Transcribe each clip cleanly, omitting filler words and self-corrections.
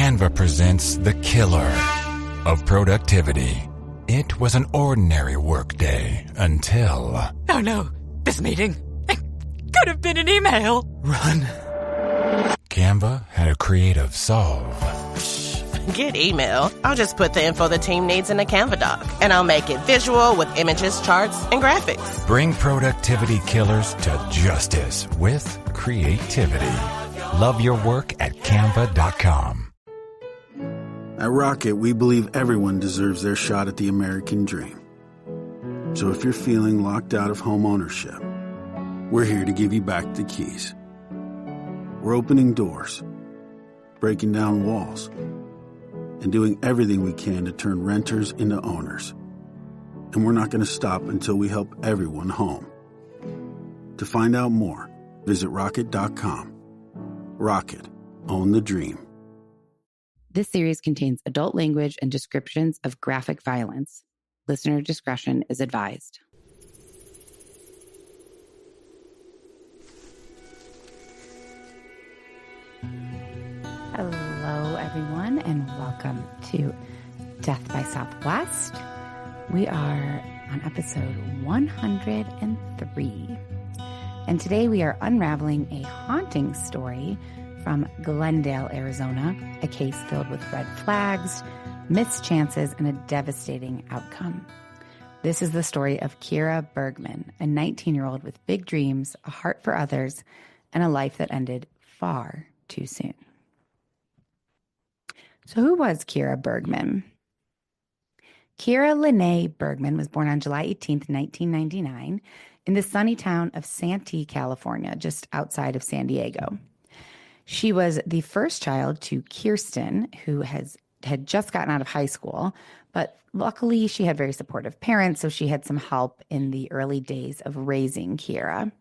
Canva presents the killer of productivity. It was an ordinary workday until... Oh no, this meeting, it could have been an email. Run. Canva had a creative solve. Get email. I'll just put the info the team needs in a Canva doc, and I'll make it visual with images, charts, and graphics. Bring productivity killers to justice with creativity. Love your work at canva.com. At Rocket, we believe everyone deserves their shot at the American dream. So if you're feeling locked out of home ownership, we're here to give you back the keys. We're opening doors, breaking down walls, and doing everything we can to turn renters into owners. And we're not going to stop until we help everyone home. To find out more, visit rocket.com. Rocket, own the dream. This series contains adult language and descriptions of graphic violence. Listener discretion is advised. Hello, everyone, and welcome to Death by Southwest. We are on episode 103. And today we are unraveling a haunting story from Glendale, Arizona, a case filled with red flags, missed chances, and a devastating outcome. This is the story of Kiera Bergman, a 19-year-old with big dreams, a heart for others, and a life that ended far too soon. So who was Kiera Bergman? Kiera Lene Bergman was born on July 18th, 1999, in the sunny town of Santee, California, just outside of San Diego. She was the first child to Kirsten, who had just gotten out of high school, but luckily she had very supportive parents, so she had some help in the early days of raising Kiera.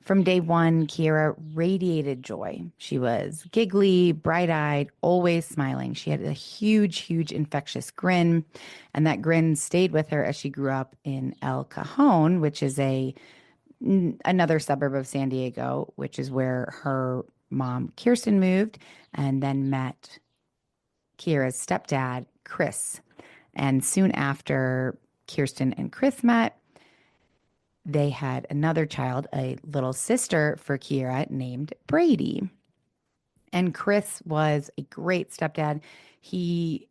From day one, Kiera radiated joy. She was giggly, bright-eyed, always smiling. She had a huge, huge infectious grin, and that grin stayed with her as she grew up in El Cajon, which is another suburb of San Diego, which is where her mom, Kirsten, moved and then met Kiera's stepdad, Chris. And soon after Kirsten and Chris met, they had another child, a little sister for Kiera named Brady. And Chris was a great stepdad. He,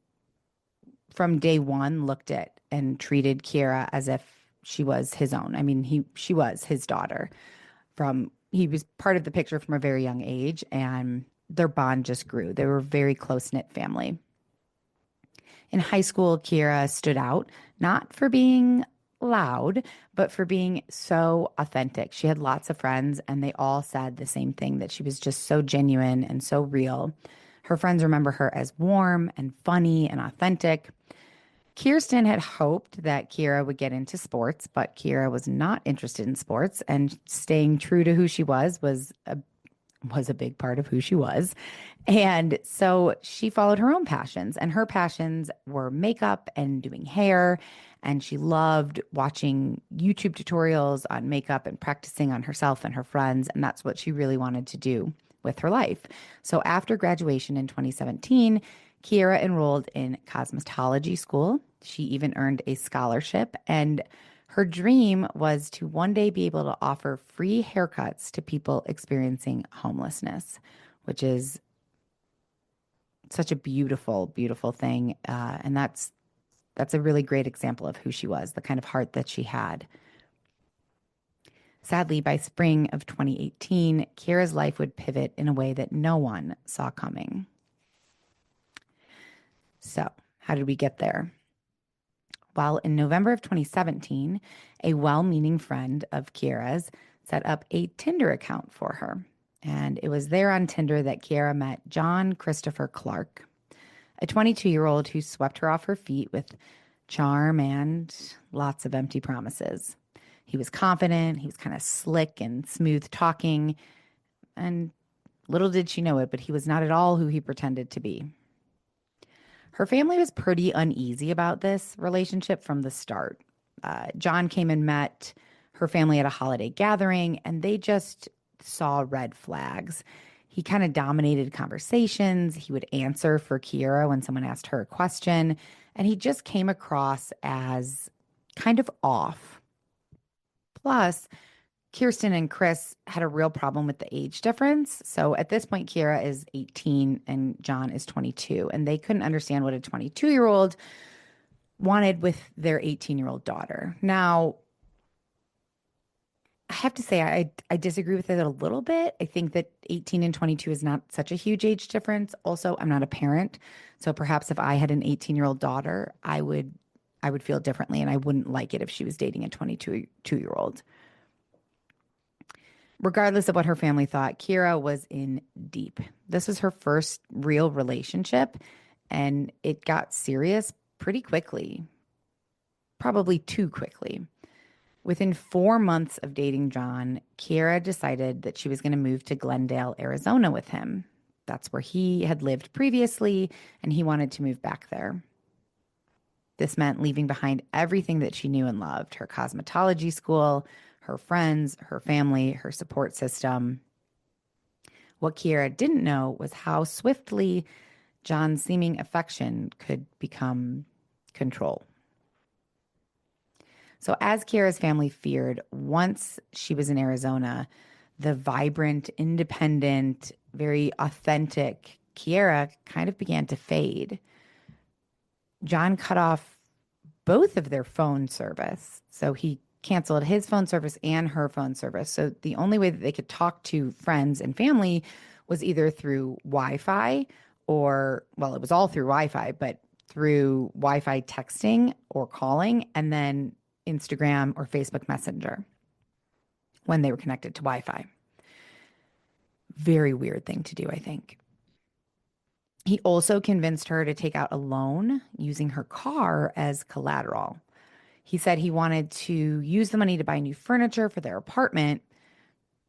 from day one, looked at and treated Kiera as if she was his own. I mean, she was his daughter. He was part of the picture from a very young age, and their bond just grew. They were a very close-knit family. In high school, Kiera stood out, not for being loud, but for being so authentic. She had lots of friends, and they all said the same thing, that she was just so genuine and so real. Her friends remember her as warm and funny and authentic. Kirsten had hoped that Kiera would get into sports, but Kiera was not interested in sports, and staying true to who she was a big part of who she was. And so she followed her own passions, and her passions were makeup and doing hair. And she loved watching YouTube tutorials on makeup and practicing on herself and her friends. And that's what she really wanted to do with her life. So after graduation in 2017, Kiera enrolled in cosmetology school. She even earned a scholarship, and her dream was to one day be able to offer free haircuts to people experiencing homelessness, which is such a beautiful, beautiful thing. And that's a really great example of who she was, the kind of heart that she had. Sadly, by spring of 2018, Kiera's life would pivot in a way that no one saw coming. So, how did we get there? Well, in November of 2017, a well-meaning friend of Kiera's set up a Tinder account for her. And it was there on Tinder that Kiera met John Christopher Clark, a 22-year-old who swept her off her feet with charm and lots of empty promises. He was confident, he was kind of slick and smooth talking, and little did she know it, but he was not at all who he pretended to be. Her family was pretty uneasy about this relationship from the start. John came and met her family at a holiday gathering, and they just saw red flags. He kind of dominated conversations. He would answer for Kiera when someone asked her a question, and he just came across as kind of off. Plus, Kirsten and Chris had a real problem with the age difference. So at this point, Kiera is 18 and John is 22, and they couldn't understand what a 22-year-old wanted with their 18-year-old daughter. Now, I have to say, I disagree with it a little bit. I think that 18 and 22 is not such a huge age difference. Also, I'm not a parent. So perhaps if I had an 18-year-old daughter, I would feel differently, and I wouldn't like it if she was dating a 22-year-old. Regardless of what her family thought, Kiera was in deep. This was her first real relationship, and it got serious pretty quickly, probably too quickly. Within 4 months of dating John, Kiera decided that she was going to move to Glendale, Arizona with him. That's where he had lived previously, and he wanted to move back there. This meant leaving behind everything that she knew and loved: her cosmetology school, her friends, her family, her support system. What Kiera didn't know was how swiftly John's seeming affection could become control. So as Kiera's family feared, once she was in Arizona, the vibrant, independent, very authentic Kiera kind of began to fade. John cut off both of their phone service. So he canceled his phone service and her phone service. So the only way that they could talk to friends and family was either through Wi-Fi or, well, it was all through Wi-Fi, but through Wi-Fi texting or calling, and then Instagram or Facebook Messenger when they were connected to Wi-Fi. Very weird thing to do, I think. He also convinced her to take out a loan using her car as collateral. He said he wanted to use the money to buy new furniture for their apartment,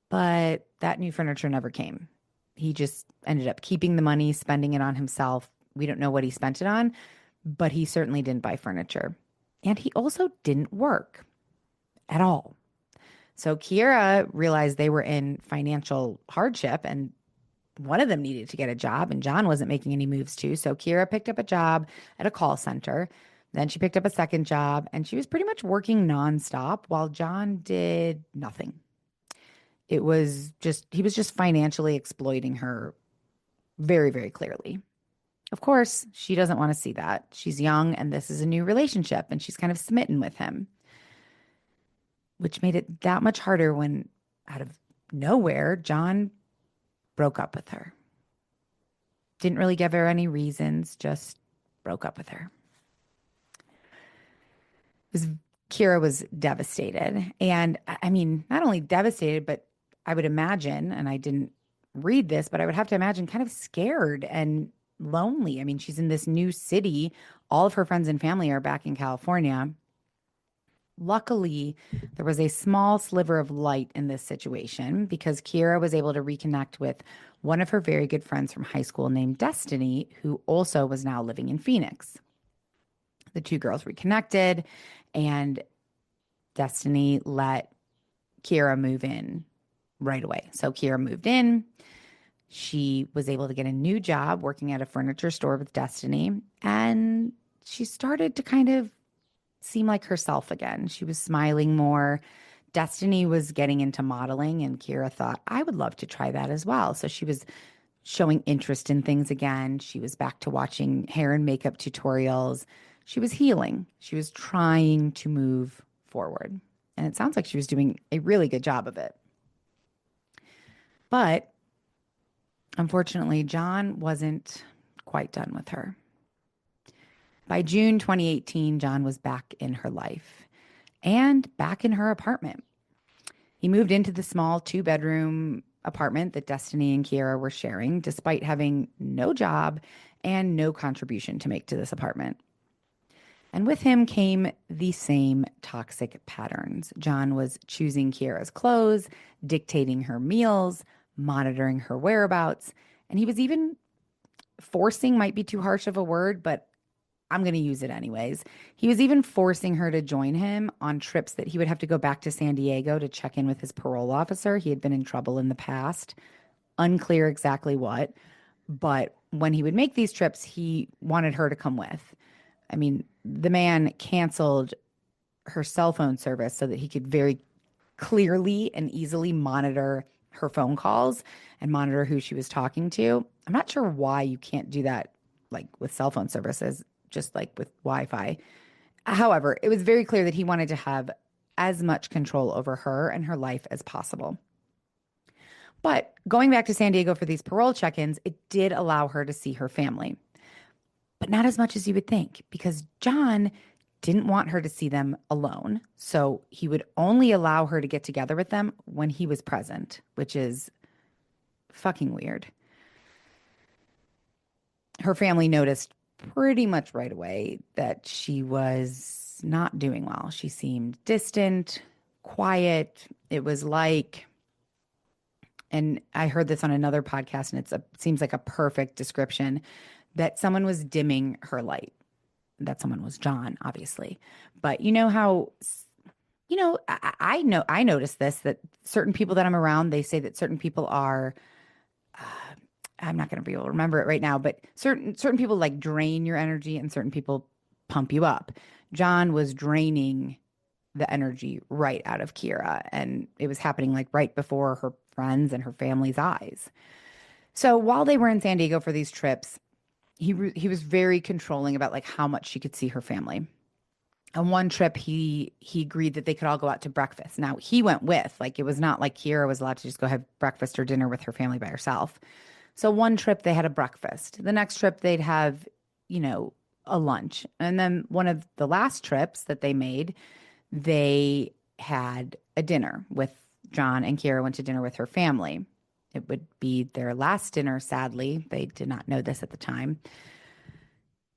but that new furniture never came. He just ended up keeping the money, spending it on himself. We don't know what he spent it on, but he certainly didn't buy furniture. And he also didn't work at all. So Kiera realized they were in financial hardship, and one of them needed to get a job, and John wasn't making any moves too. So Kiera picked up a job at a call center. Then she picked up a second job, and she was pretty much working nonstop while John did nothing. He was just financially exploiting her very, very clearly. Of course, she doesn't want to see that. She's young, and this is a new relationship, and she's kind of smitten with him, which made it that much harder when, out of nowhere, John broke up with her. Didn't really give her any reasons, just broke up with her. Kiera was devastated. And I mean, not only devastated, but I would imagine, and I didn't read this, but I would have to imagine kind of scared and lonely. I mean, she's in this new city. All of her friends and family are back in California. Luckily, there was a small sliver of light in this situation because Kiera was able to reconnect with one of her very good friends from high school named Destiny, who also was now living in Phoenix. The two girls reconnected, and Destiny let Kiera move in right away. So Kiera moved in. She was able to get a new job working at a furniture store with Destiny, and she started to kind of seem like herself again. She was smiling more. Destiny was getting into modeling, and Kiera thought, I would love to try that as well. So she was showing interest in things again. She was back to watching hair and makeup tutorials. She was healing. She was trying to move forward. And it sounds like she was doing a really good job of it. But unfortunately, John wasn't quite done with her. By June 2018, John was back in her life and back in her apartment. He moved into the small 2-bedroom apartment that Destiny and Kiera were sharing, despite having no job and no contribution to make to this apartment. And with him came the same toxic patterns. John was choosing Kiera's clothes, dictating her meals, monitoring her whereabouts, and he was even forcing, might be too harsh of a word, but I'm going to use it anyways. He was even forcing her to join him on trips that he would have to go back to San Diego to check in with his parole officer. He had been in trouble in the past. Unclear exactly what, but when he would make these trips, he wanted her to come with. I mean, the man canceled her cell phone service so that he could very clearly and easily monitor her phone calls and monitor who she was talking to. I'm not sure why you can't do that like with cell phone services, just like with Wi-Fi. However, it was very clear that he wanted to have as much control over her and her life as possible. But going back to San Diego for these parole check-ins, it did allow her to see her family. But not as much as you would think, because John didn't want her to see them alone. So he would only allow her to get together with them when he was present, which is fucking weird. Her family noticed pretty much right away that she was not doing well. She seemed distant, quiet. It was like, and I heard this on another podcast, and it seems like a perfect description, that someone was dimming her light. That someone was John, obviously. But you know how, I noticed this, that certain people that I'm around, they say that certain people are, I'm not going to be able to remember it right now, but certain people like drain your energy and certain people pump you up. John was draining the energy right out of Kiera, and it was happening like right before her friends and her family's eyes. So while they were in San Diego for these trips, he was very controlling about like how much she could see her family. On one trip, he agreed that they could all go out to breakfast. Now he went with, like, it was not like Kiera was allowed to just go have breakfast or dinner with her family by herself. So one trip they had a breakfast. The next trip they'd have, a lunch. And then one of the last trips that they made, they had a dinner with John, and Kiera went to dinner with her family. It would be their last dinner, sadly. They did not know this at the time.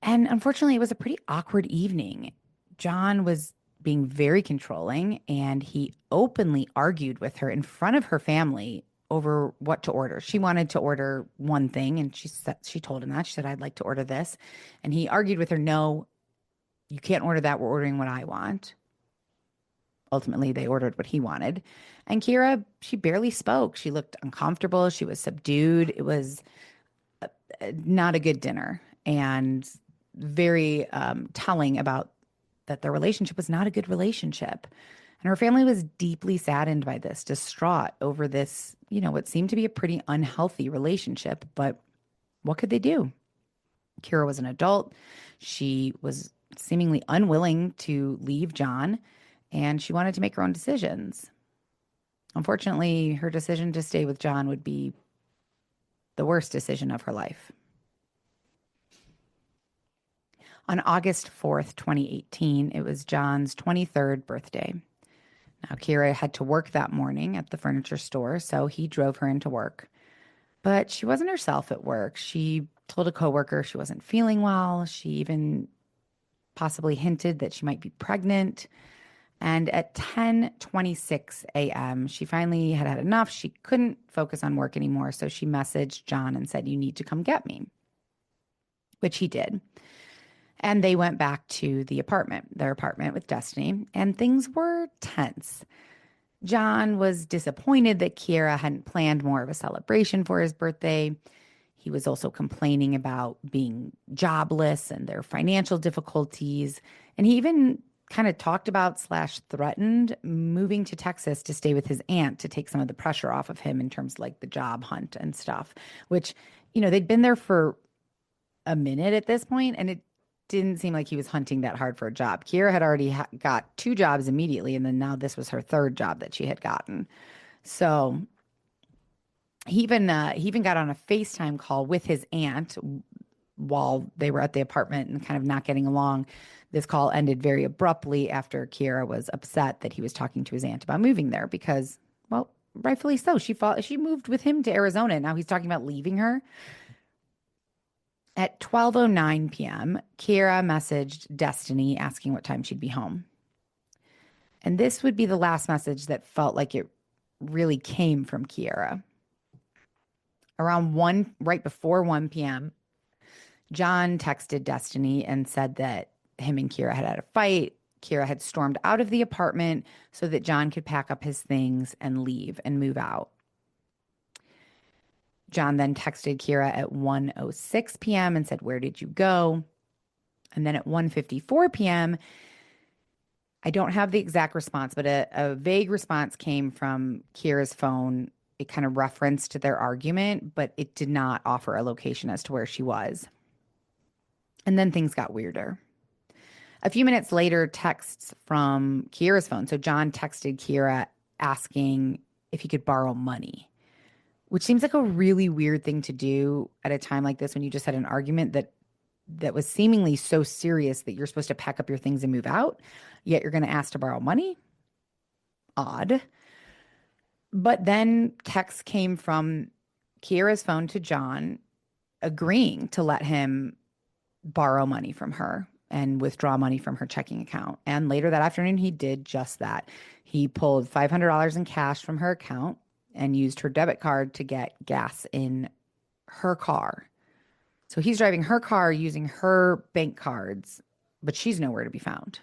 And unfortunately, it was a pretty awkward evening. John was being very controlling, and he openly argued with her in front of her family over what to order. She wanted to order one thing, and she told him that. She said, "I'd like to order this." And he argued with her, "No, you can't order that. We're ordering what I want." Ultimately, they ordered what he wanted. And Kiera, she barely spoke. She looked uncomfortable. She was subdued. It was not a good dinner, and very telling about that their relationship was not a good relationship. And her family was deeply saddened by this, distraught over this, what seemed to be a pretty unhealthy relationship. But what could they do? Kiera was an adult. She was seemingly unwilling to leave John, and she wanted to make her own decisions. Unfortunately, her decision to stay with John would be the worst decision of her life. On August 4th, 2018, it was John's 23rd birthday. Now, Kiera had to work that morning at the furniture store, so he drove her into work. But she wasn't herself at work. She told a coworker she wasn't feeling well. She even possibly hinted that she might be pregnant. And at 10:26 a.m., she finally had enough. She couldn't focus on work anymore, so she messaged John and said, "You need to come get me," which he did. And they went back to their apartment with Destiny, and things were tense. John was disappointed that Kiera hadn't planned more of a celebration for his birthday. He was also complaining about being jobless and their financial difficulties. And he even kind of talked about / threatened moving to Texas to stay with his aunt to take some of the pressure off of him in terms of like the job hunt and stuff, which, they'd been there for a minute at this point, and it didn't seem like he was hunting that hard for a job. Kiera had already got 2 jobs immediately, and then now this was her 3rd job that she had gotten. So he even got on a FaceTime call with his aunt while they were at the apartment and kind of not getting along. This call ended very abruptly after Kiera was upset that he was talking to his aunt about moving there because, well, rightfully so. She moved with him to Arizona. Now he's talking about leaving her. At 12:09 p.m., Kiera messaged Destiny asking what time she'd be home. And this would be the last message that felt like it really came from Kiera. Right before 1 p.m., John texted Destiny and said that him and Kiera had a fight. Kiera had stormed out of the apartment so that John could pack up his things and leave and move out. John then texted Kiera at 1:06 p.m. and said, "Where did you go?" And then at 1:54 p.m., I don't have the exact response, but a vague response came from Kiera's phone. It kind of referenced their argument, but it did not offer a location as to where she was. And then things got weirder. A few minutes later, texts from Kiera's phone. So John texted Kiera asking if he could borrow money, which seems like a really weird thing to do at a time like this when you just had an argument that was seemingly so serious that you're supposed to pack up your things and move out, yet you're going to ask to borrow money. Odd. But then texts came from Kiera's phone to John agreeing to let him borrow money from her and withdraw money from her checking account. And later that afternoon, he did just that. He pulled $500 in cash from her account and used her debit card to get gas in her car. So he's driving her car using her bank cards, but she's nowhere to be found.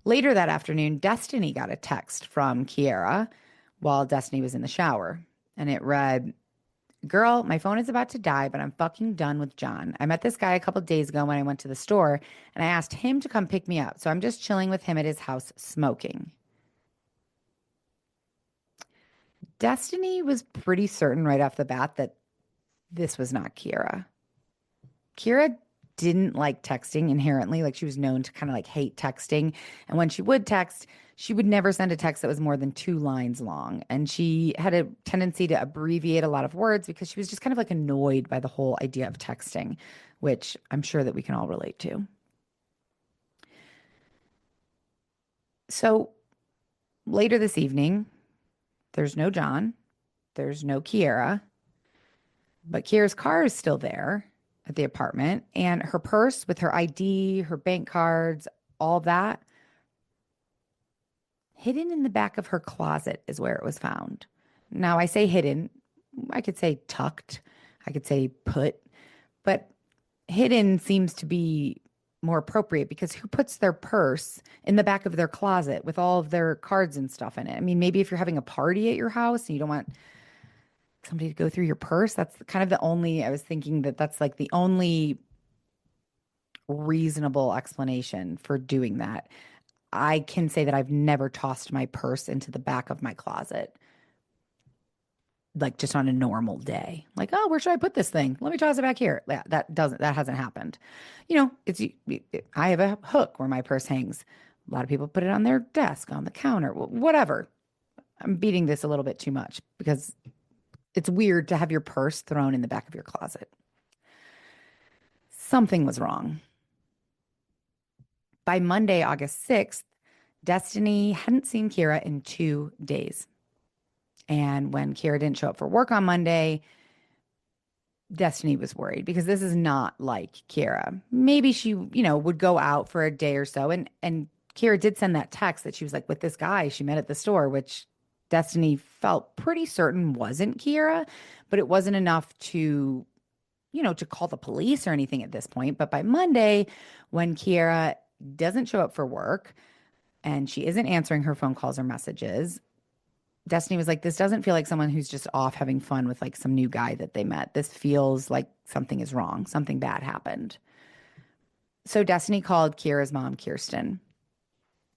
Later that afternoon, Destiny got a text from Kiera while Destiny was in the shower. And it read, "Girl, my phone is about to die, but I'm fucking done with John. I met this guy a couple of days ago when I went to the store, and I asked him to come pick me up. So I'm just chilling with him at his house smoking." Destiny was pretty certain right off the bat that this was not Kiera. Kiera didn't like texting inherently. Like, she was known to kind of like hate texting. And when she would text, she would never send a text that was more than 2 lines long. And she had a tendency to abbreviate a lot of words because she was just kind of like annoyed by the whole idea of texting, which I'm sure that we can all relate to. So later this evening, there's no John, there's no Kiera, but Kiera's car is still there at the apartment, and her purse with her ID, her bank cards, all that, hidden in the back of her closet is where it was found. Now, I say hidden, I could say tucked, I could say put, but hidden seems to be more appropriate because who puts their purse in the back of their closet with all of their cards and stuff in it? I mean, maybe if you're having a party at your house and you don't want somebody to go through your purse, that's kind of the only, I was thinking that that's like the only reasonable explanation for doing that. I can say that I've never tossed my purse into the back of my closet, like just on a normal day. Like, oh, where should I put this thing? Let me toss it back here. Yeah, that hasn't happened. You know, I have a hook where my purse hangs. A lot of people put it on their desk, on the counter, whatever. I'm beating this a little bit too much because it's weird to have your purse thrown in the back of your closet. Something was wrong. By Monday, August 6th, Destiny hadn't seen Kiera in 2 days. And when Kiera didn't show up for work on Monday, Destiny was worried because this is not like Kiera. Maybe she, would go out for a day or so. And Kiera did send that text that she was like with this guy she met at the store, which Destiny felt pretty certain wasn't Kiera, but it wasn't enough to call the police or anything at this point. But by Monday, when Kiera doesn't show up for work and she isn't answering her phone calls or messages, Destiny was like, this doesn't feel like someone who's just off having fun with like some new guy that they met. This feels like something is wrong. Something bad happened. So Destiny called Kiera's mom, Kirsten.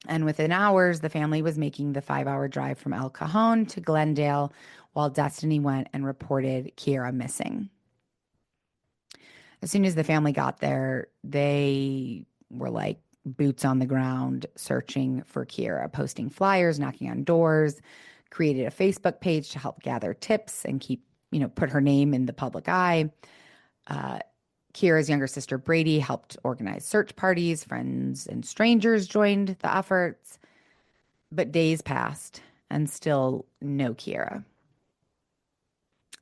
And within hours, the family was making the 5-hour drive from El Cajon to Glendale while Destiny went and reported Kiera missing. As soon as the family got there, they were like boots on the ground searching for Kiera, posting flyers, knocking on doors, created a Facebook page to help gather tips and put her name in the public eye. Kiera's younger sister, Brady, helped organize search parties. Friends and strangers joined the efforts. But days passed and still no Kiera.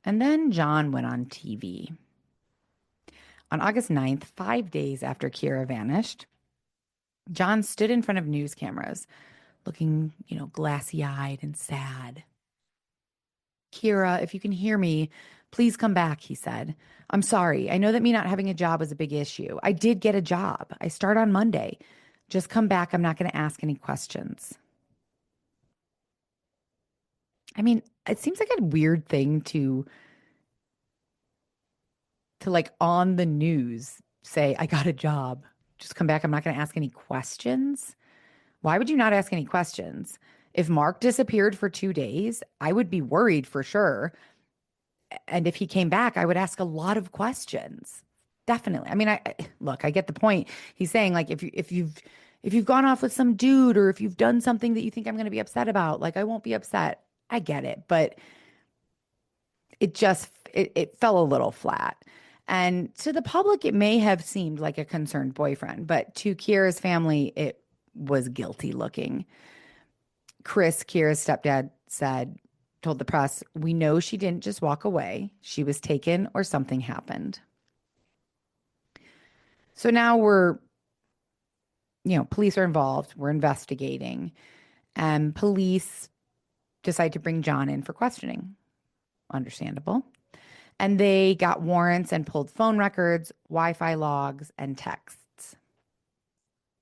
And then John went on TV. On August 9th, 5 days after Kiera vanished, John stood in front of news cameras, looking, glassy-eyed and sad. "Kiera, if you can hear me, please come back," he said. "I'm sorry. I know that me not having a job was a big issue. I did get a job. I start on Monday. Just come back. I'm not going to ask any questions." I mean, it seems like a weird thing to like on the news say, I got a job. Just come back. I'm not going to ask any questions. Why would you not ask any questions? If Mark disappeared for 2 days, I would be worried for sure. And if he came back, I would ask a lot of questions. Definitely. I mean, look, I get the point. He's saying like if you've gone off with some dude or if you've done something that you think I'm going to be upset about, like I won't be upset. I get it, but it fell a little flat. And to the public, it may have seemed like a concerned boyfriend, but to Kiera's family, it was guilty looking. Chris, Kiera's stepdad, told the press, we know she didn't just walk away. She was taken or something happened. So now police are involved. We're investigating. And police decide to bring John in for questioning. Understandable. And they got warrants and pulled phone records, Wi-Fi logs, and texts.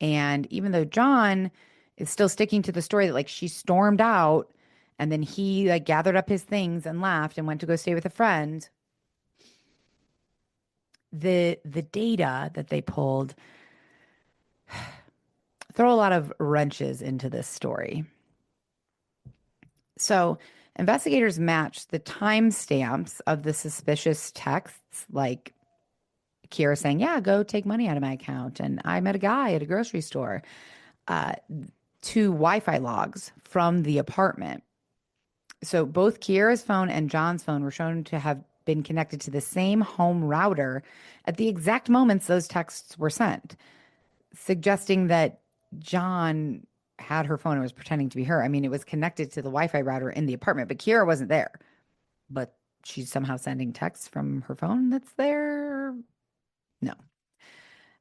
And even though John is still sticking to the story that like she stormed out and then he like gathered up his things and left and went to go stay with a friend, the data that they pulled throw a lot of wrenches into this story. So investigators matched the timestamps of the suspicious texts, like Kiera saying, yeah, go take money out of my account. And I met a guy at a grocery store, to Wi-Fi logs from the apartment. So both Kiera's phone and John's phone were shown to have been connected to the same home router at the exact moments those texts were sent, suggesting that John had her phone and was pretending to be her. I mean, it was connected to the Wi-Fi router in the apartment, but Kiera wasn't there. But she's somehow sending texts from her phone that's there. No.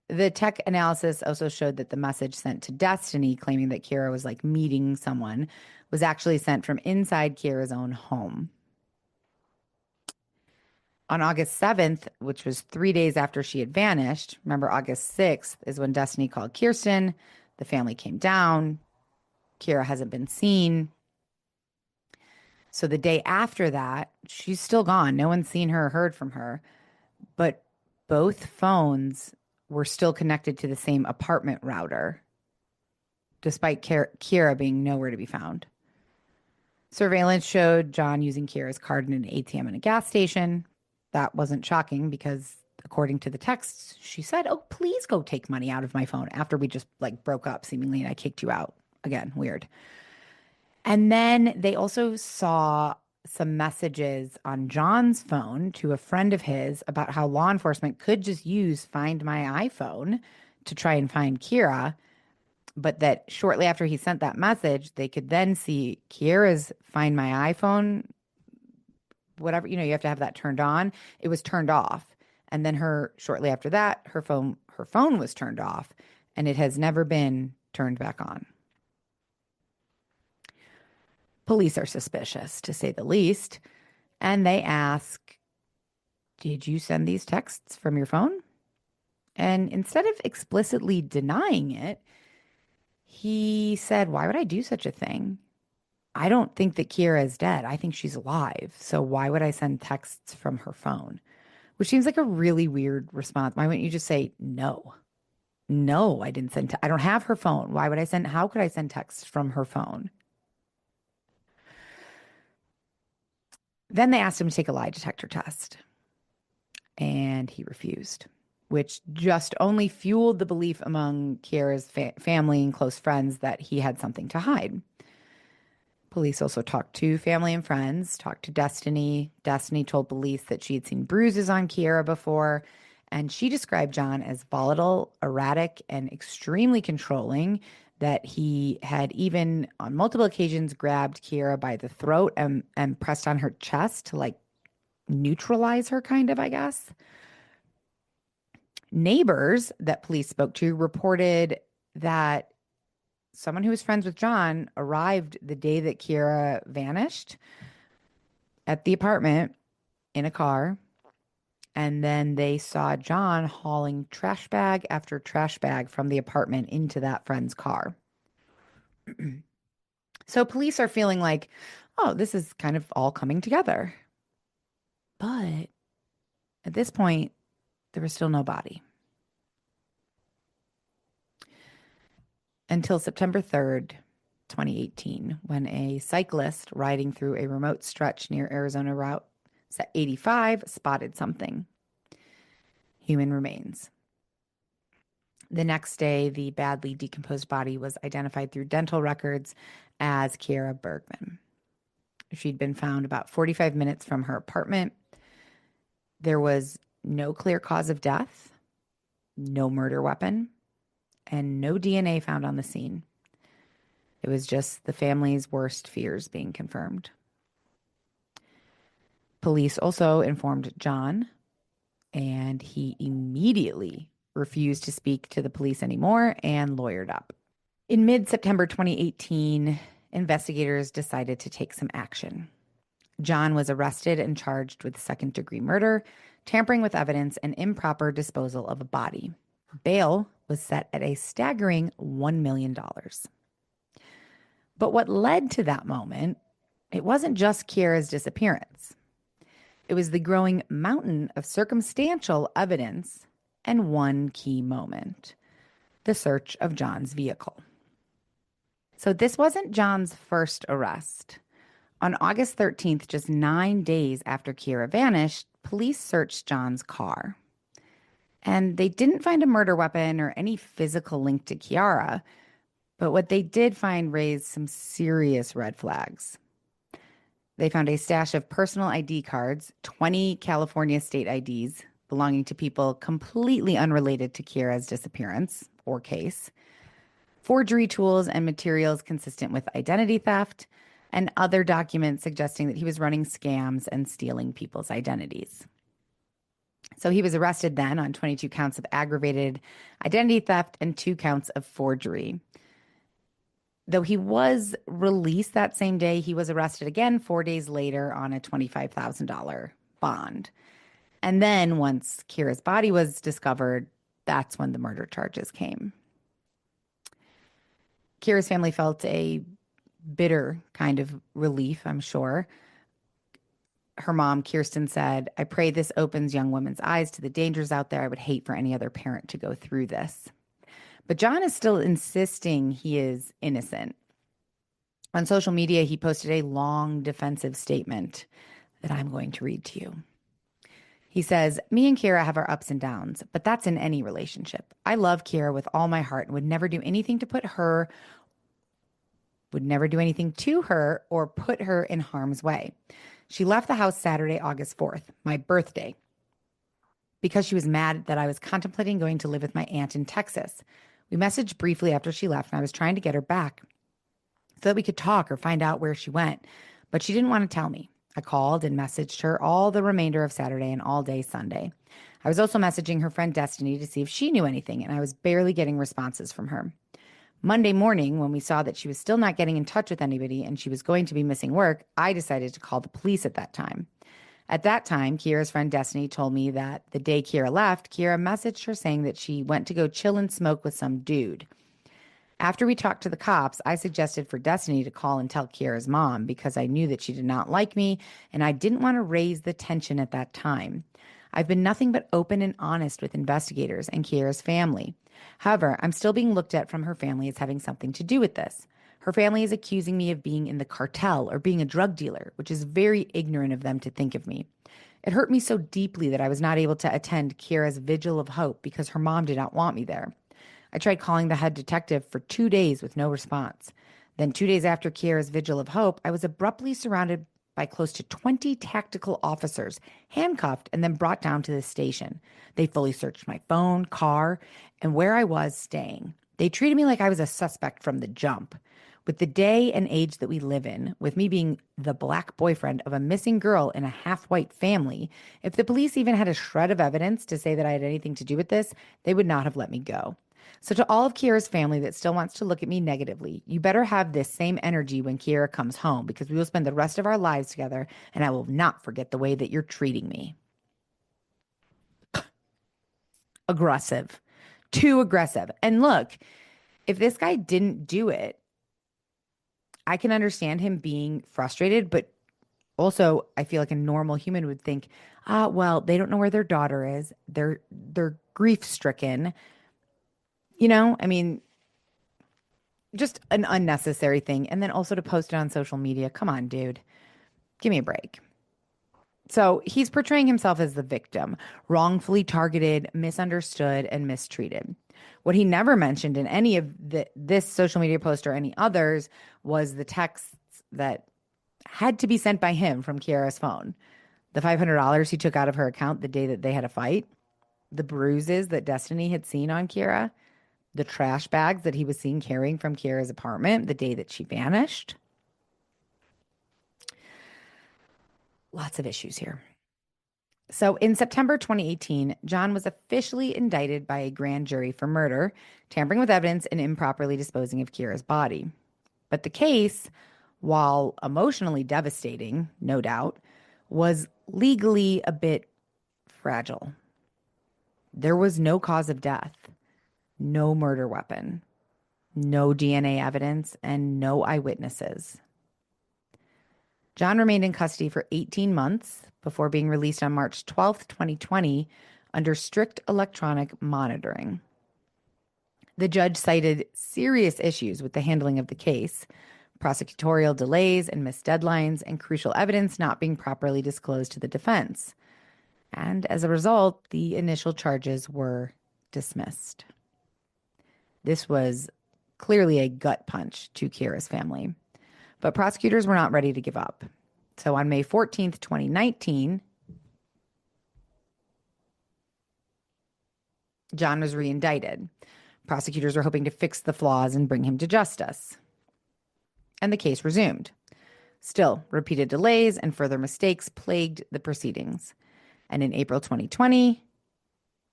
The tech analysis also showed that the message sent to Destiny claiming that Kiera was like meeting someone was actually sent from inside Kiera's own home. On August 7th, which was 3 days after she had vanished, remember August 6th is when Destiny called Kirsten. The family came down. Kiera hasn't been seen. So the day after that, she's still gone. No one's seen her or heard from her. But both phones were still connected to the same apartment router, despite Kiera being nowhere to be found. Surveillance showed John using Kiera's card in an ATM in a gas station. That wasn't shocking because, according to the texts, she said, oh, please go take money out of my phone after we just like broke up seemingly and I kicked you out. Again, weird. And then they also saw some messages on John's phone to a friend of his about how law enforcement could just use Find My iPhone to try and find Kiera, but that shortly after he sent that message, they could then see Kiera's Find My iPhone, whatever, you have to have that turned on. It was turned off. And then shortly after that, her phone was turned off, and it has never been turned back on. Police are suspicious, to say the least, and they ask, did you send these texts from your phone? And instead of explicitly denying it, he said, why would I do such a thing? I don't think that Kiera is dead. I think she's alive. So why would I send texts from her phone? Which seems like a really weird response. Why wouldn't you just say, no, I didn't send, I don't have her phone. How could I send texts from her phone? Then they asked him to take a lie detector test, and he refused, which just only fueled the belief among Kiera's family and close friends that he had something to hide. Police also talked to family and friends, talked to Destiny. Destiny told police that she had seen bruises on Kiera before, and she described John as volatile, erratic, and extremely controlling, that he had even on multiple occasions grabbed Kiera by the throat and pressed on her chest to like neutralize her, kind of, I guess. Neighbors that police spoke to reported that someone who was friends with John arrived the day that Kiera vanished at the apartment in a car. And then they saw John hauling trash bag after trash bag from the apartment into that friend's car. So police are feeling like, oh, this is kind of all coming together. But at this point, there was still no body. Until September 3rd, 2018, when a cyclist riding through a remote stretch near Arizona Route 85 spotted something. Human remains. The next day, the badly decomposed body was identified through dental records as Kiera Bergman. She'd been found about 45 minutes from her apartment. There was no clear cause of death, no murder weapon, and no DNA found on the scene. It was just the family's worst fears being confirmed. Police also informed John, and he immediately refused to speak to the police anymore and lawyered up. In mid-September 2018, investigators decided to take some action. John was arrested and charged with second-degree murder, tampering with evidence, and improper disposal of a body. Bail was set at a staggering $1 million. But what led to that moment, it wasn't just Kiera's disappearance. It was the growing mountain of circumstantial evidence and one key moment, the search of John's vehicle. So this wasn't John's first arrest. On August 13th, just 9 days after Kiera vanished, police searched John's car. And they didn't find a murder weapon or any physical link to Kiera, but what they did find raised some serious red flags. They found a stash of personal ID cards, 20 California state IDs belonging to people completely unrelated to Kiera's disappearance or case, forgery tools and materials consistent with identity theft, and other documents suggesting that he was running scams and stealing people's identities. So he was arrested then on 22 counts of aggravated identity theft and 2 counts of forgery. Though he was released that same day, he was arrested again 4 days later on a $25,000 bond. And then once Kiera's body was discovered, that's when the murder charges came. Kiera's family felt a bitter kind of relief, I'm sure. Her mom, Kirsten, said, "I pray this opens young women's eyes to the dangers out there. I would hate for any other parent to go through this." But John is still insisting he is innocent. On social media, he posted a long defensive statement that I'm going to read to you. He says, "Me and Kiera have our ups and downs, but that's in any relationship. I love Kiera with all my heart and would never do anything to her or put her in harm's way. She left the house Saturday, August 4th, my birthday, because she was mad that I was contemplating going to live with my aunt in Texas. We messaged briefly after she left, and I was trying to get her back so that we could talk or find out where she went, but she didn't want to tell me. I called and messaged her all the remainder of Saturday and all day Sunday. I was also messaging her friend Destiny to see if she knew anything, and I was barely getting responses from her. Monday morning, when we saw that she was still not getting in touch with anybody and she was going to be missing work, I decided to call the police at that time. At that time, Kiera's friend Destiny told me that the day Kiera left, Kiera messaged her saying that she went to go chill and smoke with some dude. After we talked to the cops, I suggested for Destiny to call and tell Kiera's mom because I knew that she did not like me and I didn't want to raise the tension at that time. I've been nothing but open and honest with investigators and Kiera's family. However, I'm still being looked at from her family as having something to do with this. Her family is accusing me of being in the cartel or being a drug dealer, which is very ignorant of them to think of me. It hurt me so deeply that I was not able to attend Kiera's Vigil of Hope because her mom did not want me there. I tried calling the head detective for 2 days with no response. Then 2 days after Kiera's Vigil of Hope, I was abruptly surrounded by close to 20 tactical officers, handcuffed and then brought down to the station. They fully searched my phone, car, and where I was staying. They treated me like I was a suspect from the jump. With the day and age that we live in, with me being the black boyfriend of a missing girl in a half-white family, if the police even had a shred of evidence to say that I had anything to do with this, they would not have let me go. So to all of Kiera's family that still wants to look at me negatively, you better have this same energy when Kiera comes home because we will spend the rest of our lives together and I will not forget the way that you're treating me." Aggressive. Too aggressive. And look, if this guy didn't do it, I can understand him being frustrated, but also I feel like a normal human would think, well, they don't know where their daughter is. They're grief stricken. I mean, just an unnecessary thing. And then also to post it on social media. Come on, dude. Give me a break. So he's portraying himself as the victim, wrongfully targeted, misunderstood, and mistreated. What he never mentioned in any of this social media post or any others was the texts that had to be sent by him from Kiera's phone. The $500 he took out of her account the day that they had a fight, the bruises that Destiny had seen on Kiera, the trash bags that he was seen carrying from Kiera's apartment the day that she vanished. Lots of issues here. So in September 2018, John was officially indicted by a grand jury for murder, tampering with evidence, and improperly disposing of Kiera's body. But the case, while emotionally devastating, no doubt, was legally a bit fragile. There was no cause of death, no murder weapon, no DNA evidence, and no eyewitnesses. John remained in custody for 18 months before being released on March 12th, 2020, under strict electronic monitoring. The judge cited serious issues with the handling of the case, prosecutorial delays and missed deadlines, and crucial evidence not being properly disclosed to the defense. And as a result, the initial charges were dismissed. This was clearly a gut punch to Kiera's family. But prosecutors were not ready to give up. So on May 14th, 2019, John was reindicted. Prosecutors were hoping to fix the flaws and bring him to justice. And the case resumed. Still, repeated delays and further mistakes plagued the proceedings. And in April 2020,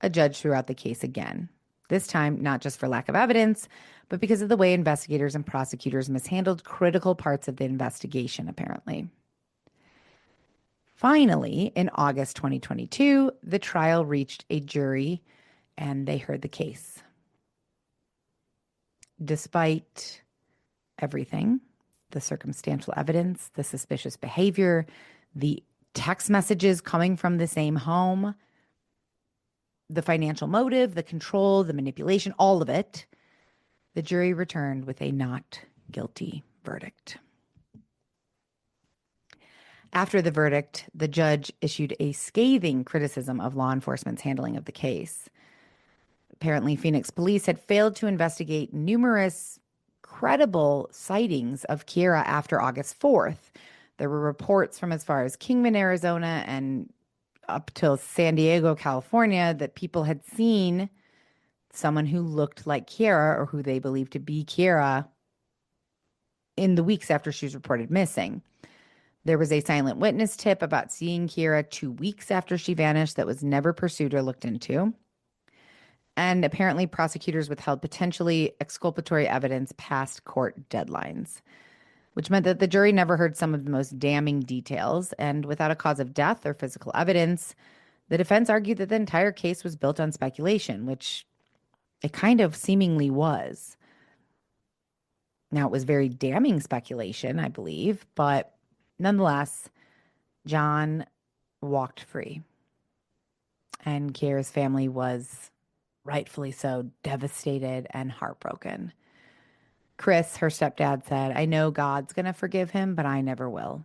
a judge threw out the case again. This time, not just for lack of evidence, but because of the way investigators and prosecutors mishandled critical parts of the investigation, apparently. Finally, in August 2022, the trial reached a jury and they heard the case. Despite everything, the circumstantial evidence, the suspicious behavior, the text messages coming from the same home, the financial motive, the control, the manipulation, all of it, the jury returned with a not guilty verdict. After the verdict, the judge issued a scathing criticism of law enforcement's handling of the case. Apparently, Phoenix police had failed to investigate numerous credible sightings of Kiera after August 4th. There were reports from as far as Kingman, Arizona, and up till San Diego, California, that people had seen someone who looked like Kiera or who they believed to be Kiera in the weeks after she was reported missing. There was a silent witness tip about seeing Kiera 2 weeks after she vanished that was never pursued or looked into. And apparently prosecutors withheld potentially exculpatory evidence past court deadlines, which meant that the jury never heard some of the most damning details. And without a cause of death or physical evidence, the defense argued that the entire case was built on speculation, which it kind of seemingly was. Now, it was very damning speculation, I believe, but nonetheless, John walked free. And Kiera's family was rightfully so devastated and heartbroken. Chris, her stepdad, said, "I know God's going to forgive him, but I never will."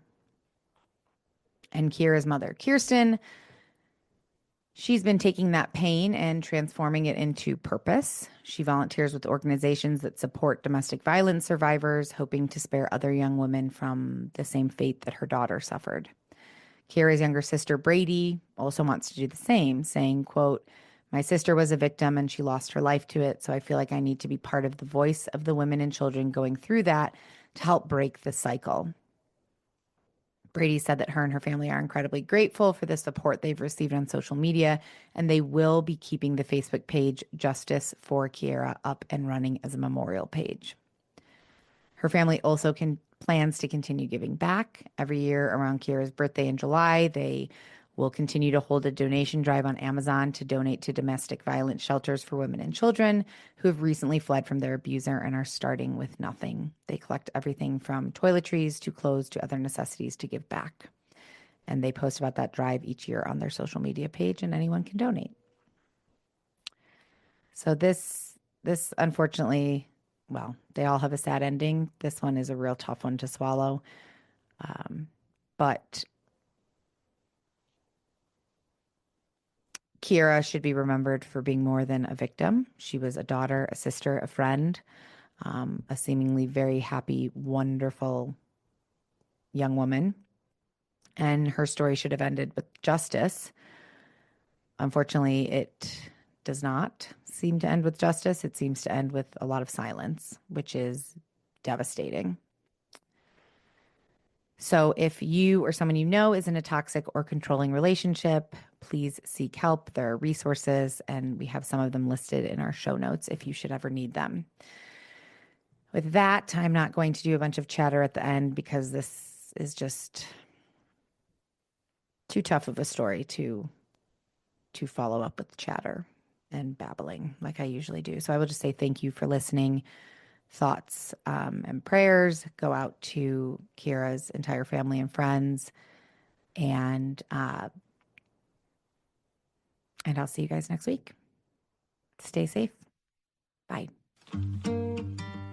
And Kiera's mother, Kirsten, she's been taking that pain and transforming it into purpose. She volunteers with organizations that support domestic violence survivors, hoping to spare other young women from the same fate that her daughter suffered. Kiera's younger sister, Brady, also wants to do the same, saying, quote, "My sister was a victim and she lost her life to it, so I feel like I need to be part of the voice of the women and children going through that to help break the cycle." Brady said that her and her family are incredibly grateful for the support they've received on social media, and they will be keeping the Facebook page Justice for Kiera up and running as a memorial page. Her family also plans to continue giving back. Every year around Kiera's birthday in July, they We'll continue to hold a donation drive on Amazon to donate to domestic violence shelters for women and children who have recently fled from their abuser and are starting with nothing. They collect everything from toiletries to clothes to other necessities to give back. And they post about that drive each year on their social media page, and anyone can donate. So this unfortunately, well, they all have a sad ending. This one is a real tough one to swallow. But Kiera should be remembered for being more than a victim. She was a daughter, a sister, a friend, a seemingly very happy, wonderful young woman. And her story should have ended with justice. Unfortunately, it does not seem to end with justice. It seems to end with a lot of silence, which is devastating. So if you or someone you know is in a toxic or controlling relationship, please seek help. There are resources, and we have some of them listed in our show notes if you should ever need them. With that, I'm not going to do a bunch of chatter at the end because this is just too tough of a story to follow up with chatter and babbling like I usually do. So I will just say thank you for listening. Thoughts and prayers go out to Kiera's entire family and friends. And I'll see you guys next week. Stay safe. Bye.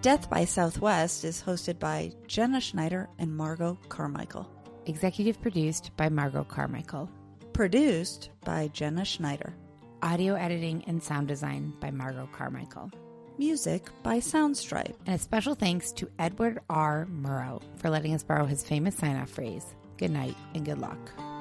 Death by Southwest is hosted by Jenna Schneider and Margot Carmichael. Executive produced by Margot Carmichael. Produced by Jenna Schneider. Audio editing and sound design by Margot Carmichael. Music by Soundstripe. And a special thanks to Edward R. Murrow for letting us borrow his famous sign-off phrase, "Good night and good luck."